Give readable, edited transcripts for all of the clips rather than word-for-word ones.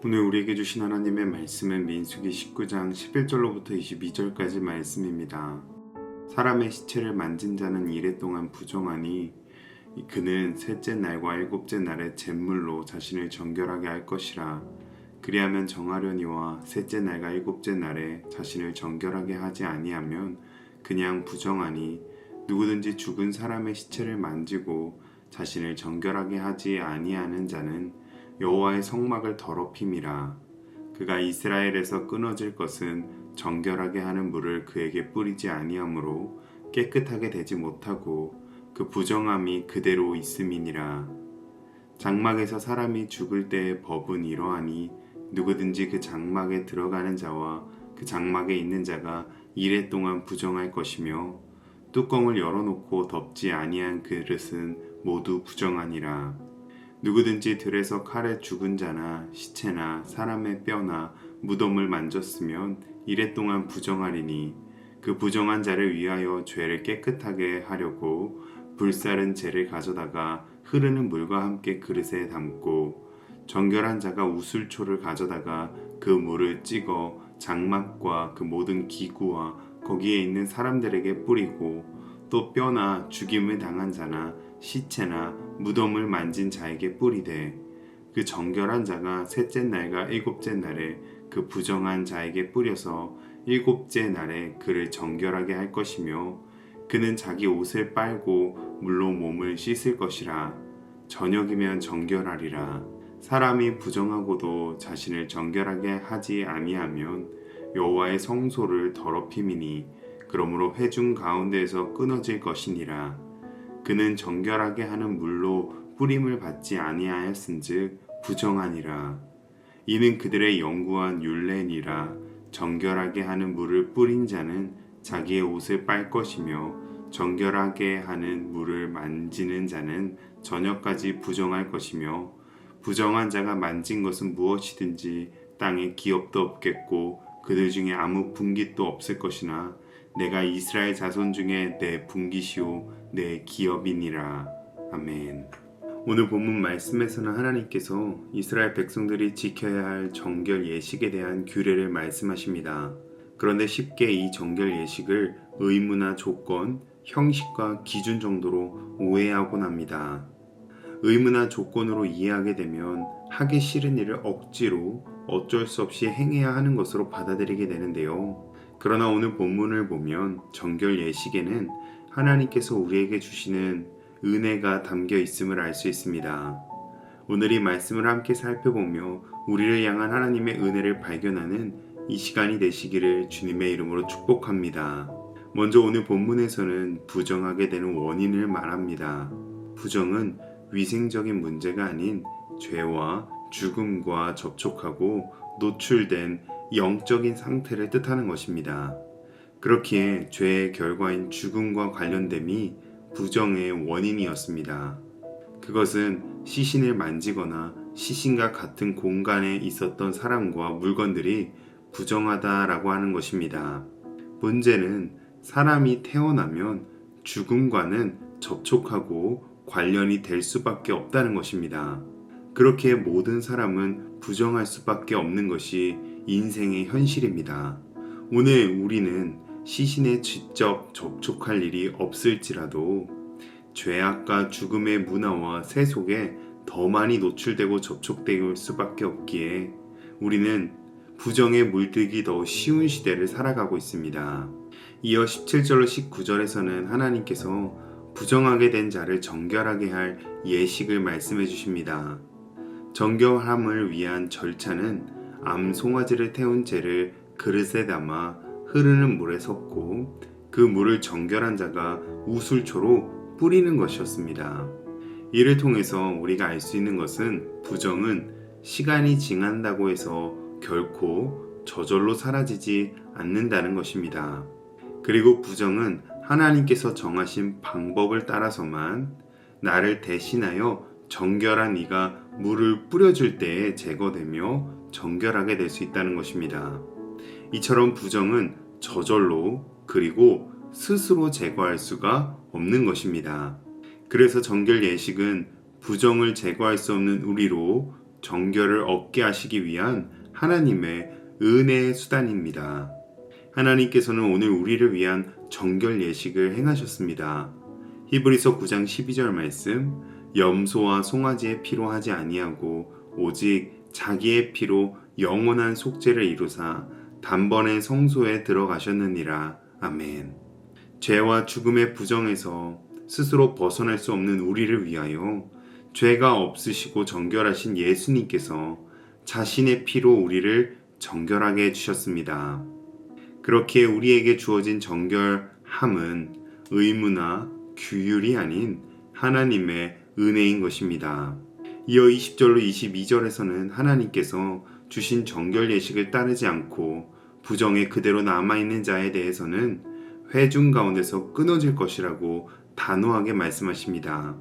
오늘 우리에게 주신 하나님의 말씀은 민수기 19장 11절로부터 22절까지 말씀입니다. 사람의 시체를 만진 자는 이래 동안 부정하니 그는 셋째 날과 일곱째 날에 잿물로 자신을 정결하게 할 것이라. 그리하면 정하려니와 셋째 날과 일곱째 날에 자신을 정결하게 하지 아니하면 그냥 부정하니 누구든지 죽은 사람의 시체를 만지고 자신을 정결하게 하지 아니하는 자는 여호와의 성막을 더럽힘이라. 그가 이스라엘에서 끊어질 것은 정결하게 하는 물을 그에게 뿌리지 아니하므로 깨끗하게 되지 못하고 그 부정함이 그대로 있음이니라. 장막에서 사람이 죽을 때의 법은 이러하니 누구든지 그 장막에 들어가는 자와 그 장막에 있는 자가 이래 동안 부정할 것이며 뚜껑을 열어놓고 덮지 아니한 그릇은 모두 부정하니라. 누구든지 들에서 칼에 죽은 자나 시체나 사람의 뼈나 무덤을 만졌으면 이래 동안 부정하리니 그 부정한 자를 위하여 죄를 깨끗하게 하려고 불사른 재를 가져다가 흐르는 물과 함께 그릇에 담고 정결한 자가 우슬초를 가져다가 그 물을 찍어 장막과 그 모든 기구와 거기에 있는 사람들에게 뿌리고 또 뼈나 죽임을 당한 자나 시체나 무덤을 만진 자에게 뿌리되 그 정결한 자가 셋째 날과 일곱째 날에 그 부정한 자에게 뿌려서 일곱째 날에 그를 정결하게 할 것이며 그는 자기 옷을 빨고 물로 몸을 씻을 것이라. 저녁이면 정결하리라. 사람이 부정하고도 자신을 정결하게 하지 아니하면 여호와의 성소를 더럽힘이니 그러므로 회중 가운데에서 끊어질 것이니라. 그는 정결하게 하는 물로 뿌림을 받지 아니하였은즉 부정하니라. 이는 그들의 영구한 율례니라. 정결하게 하는 물을 뿌린 자는 자기의 옷을 빨 것이며 정결하게 하는 물을 만지는 자는 저녁까지 부정할 것이며 부정한 자가 만진 것은 무엇이든지 땅에 기업도 없겠고 그들 중에 아무 분깃도 없을 것이나 내가 이스라엘 자손 중에 내 분깃이요 내 기업이니라. 아멘. 오늘 본문 말씀에서는 하나님께서 이스라엘 백성들이 지켜야 할 정결 예식에 대한 규례를 말씀하십니다. 그런데 쉽게 이 정결 예식을 의무나 조건, 형식과 기준 정도로 오해하곤 합니다. 의무나 조건으로 이해하게 되면 하기 싫은 일을 억지로 어쩔 수 없이 행해야 하는 것으로 받아들이게 되는데요. 그러나 오늘 본문을 보면 정결 예식에는 하나님께서 우리에게 주시는 은혜가 담겨 있음을 알 수 있습니다. 오늘 이 말씀을 함께 살펴보며 우리를 향한 하나님의 은혜를 발견하는 이 시간이 되시기를 주님의 이름으로 축복합니다. 먼저 오늘 본문에서는 부정하게 되는 원인을 말합니다. 부정은 위생적인 문제가 아닌 죄와 죽음과 접촉하고 노출된 영적인 상태를 뜻하는 것입니다. 그렇기에 죄의 결과인 죽음과 관련됨이 부정의 원인이었습니다. 그것은 시신을 만지거나 시신과 같은 공간에 있었던 사람과 물건들이 부정하다라고 하는 것입니다. 문제는 사람이 태어나면 죽음과는 접촉하고 관련이 될 수밖에 없다는 것입니다. 그렇게 모든 사람은 부정할 수밖에 없는 것이 인생의 현실입니다. 오늘 우리는 시신에 직접 접촉할 일이 없을지라도 죄악과 죽음의 문화와 세속에 더 많이 노출되고 접촉될 수밖에 없기에 우리는 부정에 물들기 더 쉬운 시대를 살아가고 있습니다. 이어 17절로 19절에서는 하나님께서 부정하게 된 자를 정결하게 할 예식을 말씀해 주십니다. 정결함을 위한 절차는 암 송아지를 태운 재를 그릇에 담아 흐르는 물에 섞고 그 물을 정결한 자가 우슬초로 뿌리는 것이었습니다. 이를 통해서 우리가 알 수 있는 것은 부정은 시간이 지난다고 해서 결코 저절로 사라지지 않는다는 것입니다. 그리고 부정은 하나님께서 정하신 방법을 따라서만 나를 대신하여 정결한 이가 물을 뿌려줄 때에 제거되며 정결하게 될 수 있다는 것입니다. 이처럼 부정은 저절로 그리고 스스로 제거할 수가 없는 것입니다. 그래서 정결 예식은 부정을 제거할 수 없는 우리로 정결을 얻게 하시기 위한 하나님의 은혜의 수단입니다. 하나님께서는 오늘 우리를 위한 정결 예식을 행하셨습니다. 히브리서 9장 12절 말씀, 염소와 송아지의 피로 하지 아니하고 오직 자기의 피로 영원한 속죄를 이루사 단번에 성소에 들어가셨느니라. 아멘. 죄와 죽음의 부정에서 스스로 벗어날 수 없는 우리를 위하여 죄가 없으시고 정결하신 예수님께서 자신의 피로 우리를 정결하게 해주셨습니다. 그렇게 우리에게 주어진 정결함은 의무나 규율이 아닌 하나님의 은혜인 것입니다. 이어 20절로 22절에서는 하나님께서 주신 정결 예식을 따르지 않고 부정에 그대로 남아있는 자에 대해서는 회중 가운데서 끊어질 것이라고 단호하게 말씀하십니다.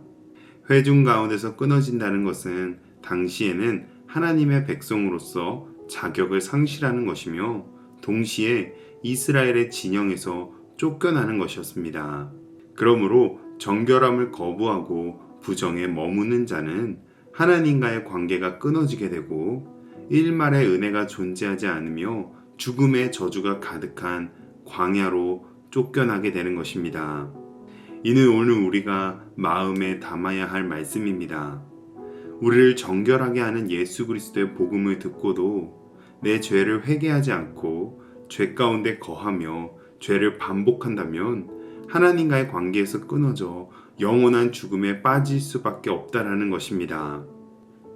회중 가운데서 끊어진다는 것은 당시에는 하나님의 백성으로서 자격을 상실하는 것이며 동시에 이스라엘의 진영에서 쫓겨나는 것이었습니다. 그러므로 정결함을 거부하고 부정에 머무는 자는 하나님과의 관계가 끊어지게 되고 일말의 은혜가 존재하지 않으며 죽음의 저주가 가득한 광야로 쫓겨나게 되는 것입니다. 이는 오늘 우리가 마음에 담아야 할 말씀입니다. 우리를 정결하게 하는 예수 그리스도의 복음을 듣고도 내 죄를 회개하지 않고 죄 가운데 거하며 죄를 반복한다면 하나님과의 관계에서 끊어져 영원한 죽음에 빠질 수밖에 없다라는 것입니다.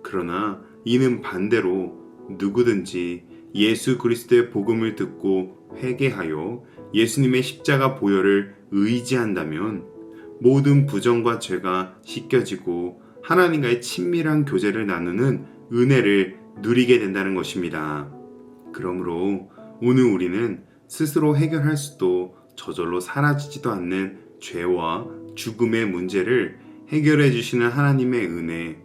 그러나 이는 반대로 누구든지 예수 그리스도의 복음을 듣고 회개하여 예수님의 십자가 보혈을 의지한다면 모든 부정과 죄가 씻겨지고 하나님과의 친밀한 교제를 나누는 은혜를 누리게 된다는 것입니다. 그러므로 오늘 우리는 스스로 해결할 수도 저절로 사라지지도 않는 죄와 죽음의 문제를 해결해 주시는 하나님의 은혜,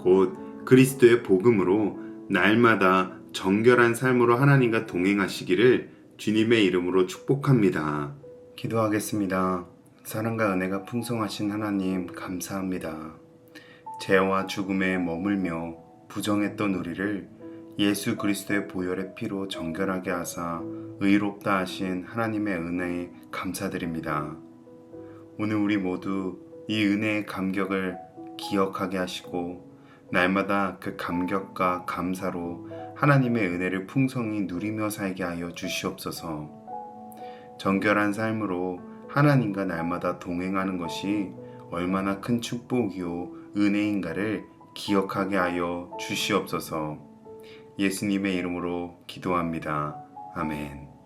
곧 그리스도의 복음으로 날마다 정결한 삶으로 하나님과 동행하시기를 주님의 이름으로 축복합니다. 기도하겠습니다. 사랑과 은혜가 풍성하신 하나님 감사합니다. 죄와 죽음에 머물며 부정했던 우리를 예수 그리스도의 보혈의 피로 정결하게 하사 의롭다 하신 하나님의 은혜에 감사드립니다. 오늘 우리 모두 이 은혜의 감격을 기억하게 하시고 날마다 그 감격과 감사로 하나님의 은혜를 풍성히 누리며 살게 하여 주시옵소서. 정결한 삶으로 하나님과 날마다 동행하는 것이 얼마나 큰 축복이요 은혜인가를 기억하게 하여 주시옵소서. 예수님의 이름으로 기도합니다. 아멘.